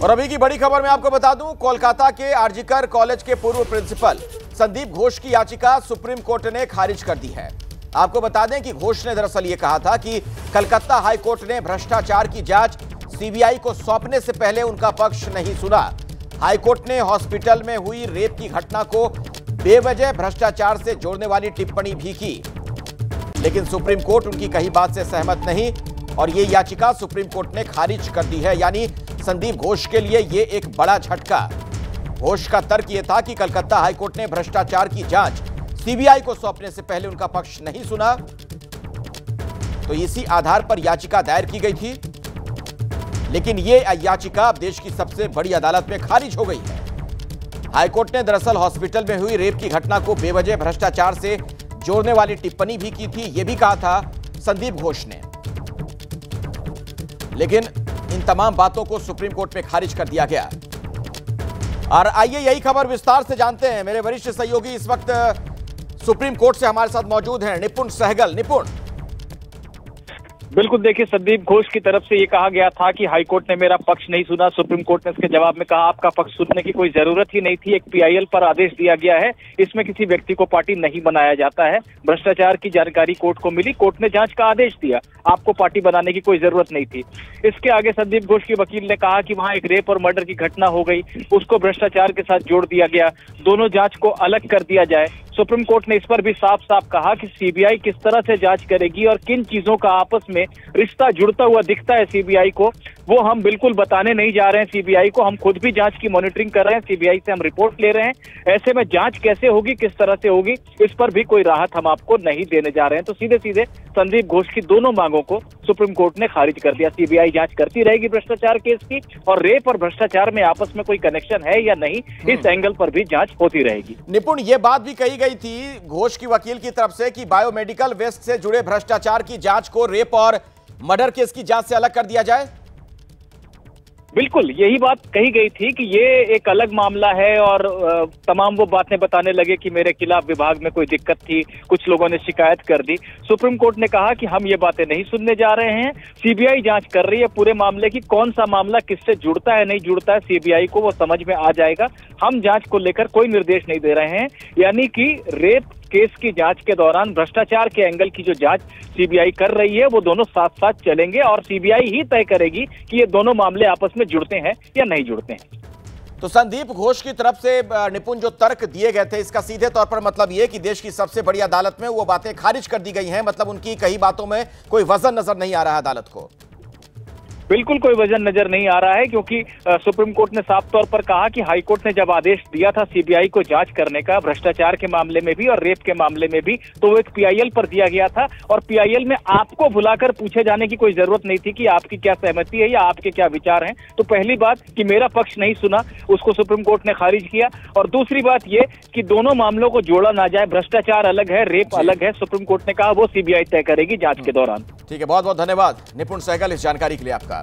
और अभी की बड़ी खबर मैं आपको बता दूं, कोलकाता के आरजीकर कॉलेज के पूर्व प्रिंसिपल संदीप घोष की याचिका सुप्रीम कोर्ट ने खारिज कर दी है। आपको बता दें कि घोष ने दरअसल ये कहा था कि कलकत्ता हाई कोर्ट ने भ्रष्टाचार की जांच सीबीआई को सौंपने से पहले उनका पक्ष नहीं सुना। हाई कोर्ट ने हॉस्पिटल में हुई रेप की घटना को बेवजह भ्रष्टाचार से जोड़ने वाली टिप्पणी भी की, लेकिन सुप्रीम कोर्ट उनकी कही बात से सहमत नहीं और ये याचिका सुप्रीम कोर्ट ने खारिज कर दी है। यानी संदीप घोष के लिए ये एक बड़ा झटका। घोष का तर्क यह था कि कलकत्ता हाईकोर्ट ने भ्रष्टाचार की जांच सीबीआई को सौंपने से पहले उनका पक्ष नहीं सुना, तो इसी आधार पर याचिका दायर की गई थी। लेकिन यह याचिका अब देश की सबसे बड़ी अदालत में खारिज हो गई है। हाईकोर्ट ने दरअसल हॉस्पिटल में हुई रेप की घटना को बेवजह भ्रष्टाचार से जोड़ने वाली टिप्पणी भी की थी, यह भी कहा था संदीप घोष ने। लेकिन इन तमाम बातों को सुप्रीम कोर्ट में खारिज कर दिया गया। और आइए यही खबर विस्तार से जानते हैं। मेरे वरिष्ठ सहयोगी इस वक्त सुप्रीम कोर्ट से हमारे साथ मौजूद हैं, निपुण सहगल। निपुण, बिल्कुल, देखिए, संदीप घोष की तरफ से ये कहा गया था कि हाईकोर्ट ने मेरा पक्ष नहीं सुना। सुप्रीम कोर्ट ने इसके जवाब में कहा आपका पक्ष सुनने की कोई जरूरत ही नहीं थी। एक पीआईएल पर आदेश दिया गया है, इसमें किसी व्यक्ति को पार्टी नहीं बनाया जाता है। भ्रष्टाचार की जानकारी कोर्ट को मिली, कोर्ट ने जांच का आदेश दिया, आपको पार्टी बनाने की कोई जरूरत नहीं थी। इसके आगे संदीप घोष के वकील ने कहा कि वहां एक रेप और मर्डर की घटना हो गई, उसको भ्रष्टाचार के साथ जोड़ दिया गया, दोनों जांच को अलग कर दिया जाए। सुप्रीम कोर्ट ने इस पर भी साफ साफ कहा कि सीबीआई किस तरह से जांच करेगी और किन चीजों का आपस में रिश्ता जुड़ता हुआ दिखता है सीबीआई को, वो हम बिल्कुल बताने नहीं जा रहे हैं सीबीआई को। हम खुद भी जांच की मॉनिटरिंग कर रहे हैं, सीबीआई से हम रिपोर्ट ले रहे हैं। ऐसे में जांच कैसे होगी, किस तरह से होगी, इस पर भी कोई राहत हम आपको नहीं देने जा रहे हैं। तो सीधे सीधे संदीप घोष की दोनों मांगों को सुप्रीम कोर्ट ने खारिज कर दिया। सीबीआई जांच करती रहेगी भ्रष्टाचार केस की, और रेप और भ्रष्टाचार में आपस में कोई कनेक्शन है या नहीं, इस एंगल पर भी जांच होती रहेगी। निपुण, ये बात भी कही गई थी घोष की वकील की तरफ से कि बायोमेडिकल वेस्ट से जुड़े भ्रष्टाचार की जांच को रेप और मर्डर केस की जांच से अलग कर दिया जाए। बिल्कुल, यही बात कही गई थी कि ये एक अलग मामला है और तमाम वो बातें बताने लगे कि मेरे खिलाफ विभाग में कोई दिक्कत थी, कुछ लोगों ने शिकायत कर दी। सुप्रीम कोर्ट ने कहा कि हम ये बातें नहीं सुनने जा रहे हैं, सीबीआई जांच कर रही है पूरे मामले की, कौन सा मामला किससे जुड़ता है नहीं जुड़ता है सीबीआई को वो समझ में आ जाएगा। हम जांच को लेकर कोई निर्देश नहीं दे रहे हैं। यानी कि रेप केस की जांच के दौरान भ्रष्टाचार के एंगल की जो जांच सीबीआई कर रही है वो दोनों साथ साथ चलेंगे और सीबीआई ही तय करेगी कि ये दोनों मामले आपस में जुड़ते हैं या नहीं जुड़ते हैं। तो संदीप घोष की तरफ से निपुण जो तर्क दिए गए थे, इसका सीधे तौर पर मतलब ये कि देश की सबसे बड़ी अदालत में वो बातें खारिज कर दी गई हैं, मतलब उनकी कई बातों में कोई वजन नजर नहीं आ रहा है अदालत को। बिल्कुल कोई वजन नजर नहीं आ रहा है, क्योंकि सुप्रीम कोर्ट ने साफ तौर पर कहा कि हाईकोर्ट ने जब आदेश दिया था सीबीआई को जांच करने का भ्रष्टाचार के मामले में भी और रेप के मामले में भी, तो वो एक पीआईएल पर दिया गया था और पीआईएल में आपको बुलाकर पूछे जाने की कोई जरूरत नहीं थी कि आपकी क्या सहमति है या आपके क्या विचार हैं। तो पहली बात कि मेरा पक्ष नहीं सुना, उसको सुप्रीम कोर्ट ने खारिज किया। और दूसरी बात ये कि दोनों मामलों को जोड़ा ना जाए, भ्रष्टाचार अलग है, रेप अलग है, सुप्रीम कोर्ट ने कहा वो सीबीआई तय करेगी जांच के दौरान। ठीक है, बहुत बहुत धन्यवाद निपुण सहगल इस जानकारी के लिए आपका।